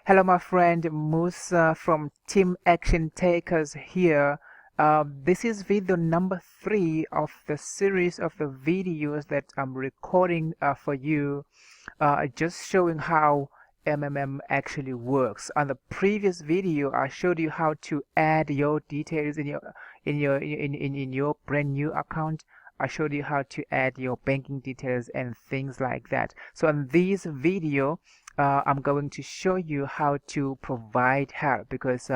Hello, my friend Musa from Team Action Takers here. This is video number 3 of the series of the videos that I'm recording for you, just showing how actually works. On the previous video, I showed you how to add your details in your brand new account. I showed you how to add your banking details and things like that. So in this video, I'm going to show you how to provide help because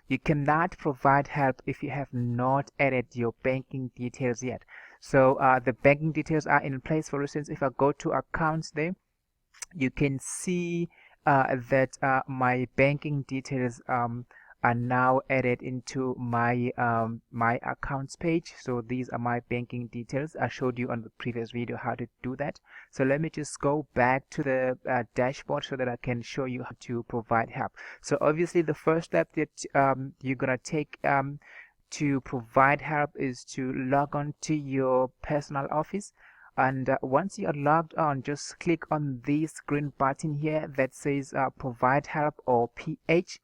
you cannot provide help if you have not added your banking details yet. So the banking details are in place. For instance, if I go to accounts there, you can see that my banking details are now added into my accounts page. So these are my banking details. I showed you on the previous video how to do that. So let me just go back to the dashboard so that I can show you how to provide help. So obviously the first step that you're gonna take to provide help is to log on to your personal office. And once you are logged on, just click on this green button here that says provide help or PH.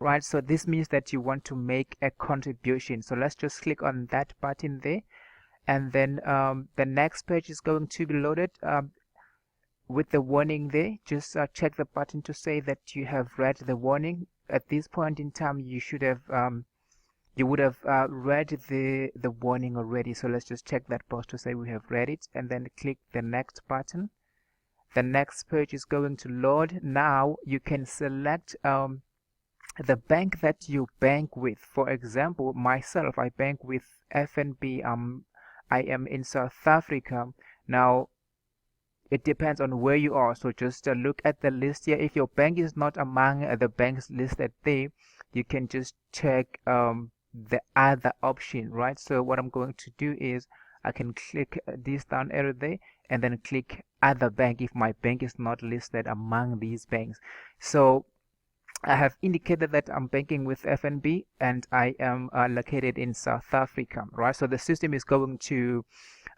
Right, so this means that you want to make a contribution. So let's just click on that button there, and then the next page is going to be loaded with the warning there. Just check the button to say that you have read the warning. At this point in time, you should have you would have read the warning already. So let's just check that box to say we have read it, and then click the next button. The next page is going to load. Now you can select the bank that you bank with. For example, myself, I bank with FNB. I am in South Africa. Now it depends on where you are, so just look at the list here. If your bank is not among the banks listed there, you can just check the other option, right? So what I'm going to do is I can click this down arrow there and then click other bank if my bank is not listed among these banks. So I have indicated that I'm banking with FNB and I am located in South Africa, right? So the system is going to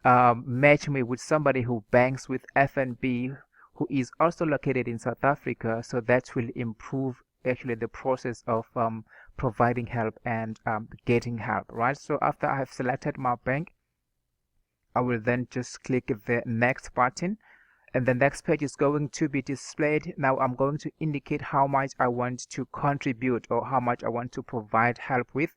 match me with somebody who banks with FNB who is also located in South Africa. So that will improve actually the process of providing help and getting help, right? So after I have selected my bank, I will then just click the next button, and the next page is going to be displayed. Now I'm going to indicate how much I want to contribute or how much I want to provide help with.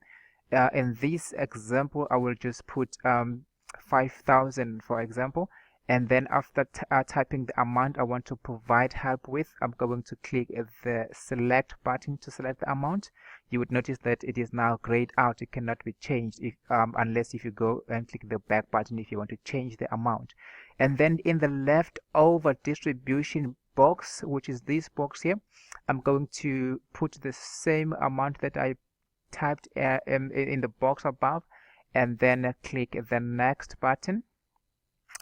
In this example, I will just put 5,000 for example, and then after typing the amount I want to provide help with, I'm going to click the select button to select the amount. You would notice that it is now grayed out. It cannot be changed unless if you go and click the back button if you want to change the amount. And then in the leftover distribution box, which is this box here, I'm going to put the same amount that I typed in the box above, and then click the next button,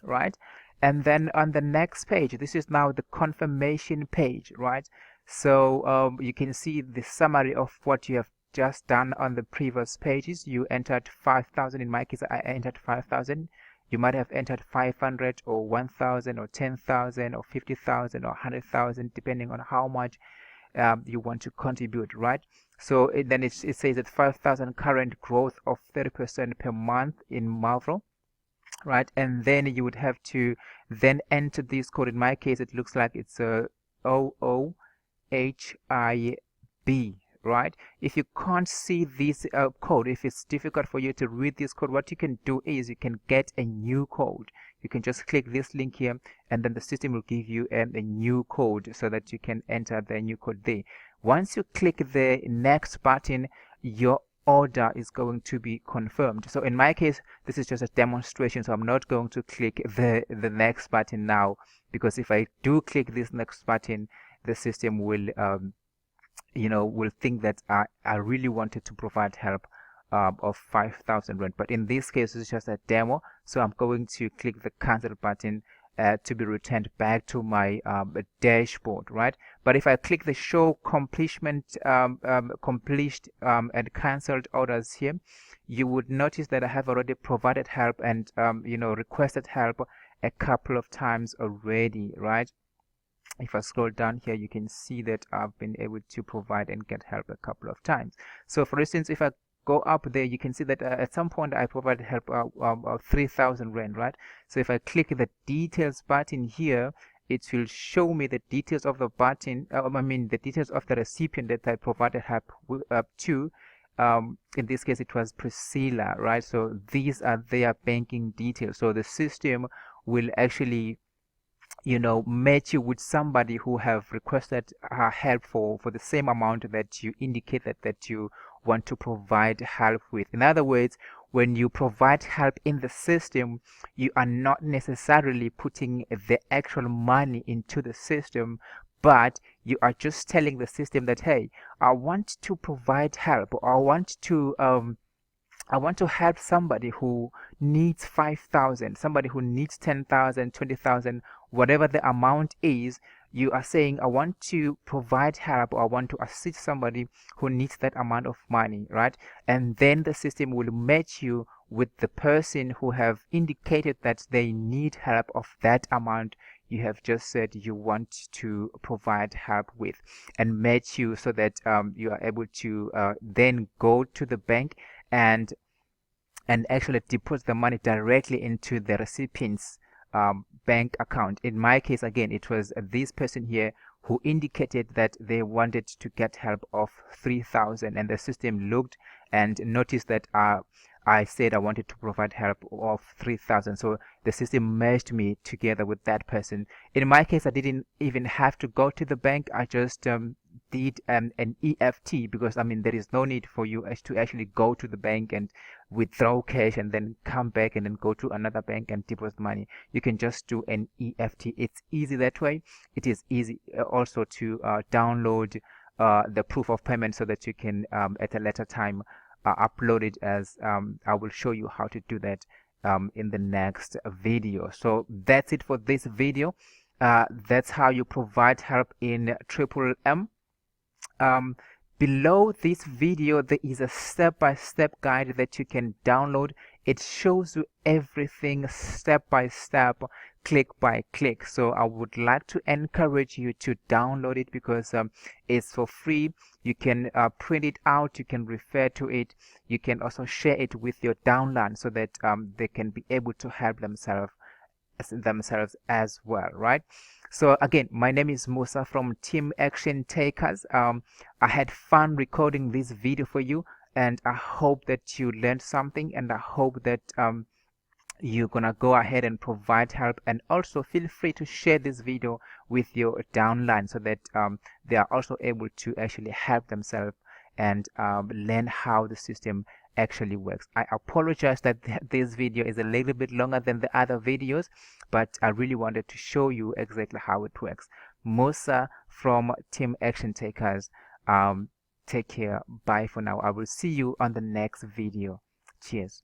right? And then on the next page, this is now the confirmation page, right? So you can see the summary of what you have just done on the previous pages. You entered 5,000. In my case, I entered 5,000. You might have entered 500 or 1,000 or 10,000 or 50,000 or 100,000, depending on how much you want to contribute, right? So then it says that 5,000 current growth of 30% per month in Marvel, right? And then you would have to then enter this code. In my case, it looks like it's a OOHIB, right? If you can't see this code, if it's difficult for you to read this code, what you can do is you can get a new code. You can just click this link here, and then the system will give you a new code so that you can enter the new code there. Once you click the next button, your order is going to be confirmed. So in my case, this is just a demonstration, so I'm not going to click the next button now, because if I do click this next button, the system will will think that I really wanted to provide help of 5,000 rand. But in this case, it's just a demo, so I'm going to click the cancel button to be returned back to my dashboard, right? But if I click the show completed and cancelled orders here, you would notice that I have already provided help and requested help a couple of times already, right? if I scroll down here, you can see that I've been able to provide and get help a couple of times. So for instance, if I go up there, you can see that at some point I provided help of 3,000 rand, right? So if I click the details button here, it will show me the details of the button, the details of the recipient that I provided help to. In this case, it was Priscilla, right? So these are their banking details. So the system will actually match you with somebody who have requested help for the same amount that you indicated that you want to provide help with. In other words, when you provide help in the system, you are not necessarily putting the actual money into the system, but you are just telling the system that, hey, I want to provide help, or I want to help somebody who needs 5,000, somebody who needs 10,000, 20,000, whatever the amount is. You are saying, I want to provide help, or I want to assist somebody who needs that amount of money, right? And then the system will match you with the person who have indicated that they need help of that amount you have just said you want to provide help with, and match you so that you are able to then go to the bank and actually deposit the money directly into the recipient's bank account. In my case, again, it was this person here who indicated that they wanted to get help of 3,000, and the system looked and noticed that I said I wanted to provide help of 3,000. So the system merged me together with that person. In my case, I didn't even have to go to the bank. I just did an EFT, because there is no need for you to actually go to the bank and withdraw cash and then come back and then go to another bank and deposit money. You can just do an EFT. It's easy that way. It is easy also to download the proof of payment so that you can at a later time upload it, as I will show you how to do that in the next video. So that's it for this video. That's how you provide help in Triple M. Below this video, there is a step-by-step guide that you can download. It shows you everything step by step, click by click. So I would like to encourage you to download it, because it's for free. You can print it out, you can refer to it, you can also share it with your downline so that they can be able to help themselves as well, right? So again, my name is Musa from Team Action Takers. I had fun recording this video for you, and I hope that you learned something, and I hope that you're gonna go ahead and provide help. And also feel free to share this video with your downline so that they are also able to actually help themselves and learn how the system actually works. I apologize that this video is a little bit longer than the other videos, but I really wanted to show you exactly how it works. Musa from Team Action Takers. Take care. Bye for now. I will see you on the next video. Cheers.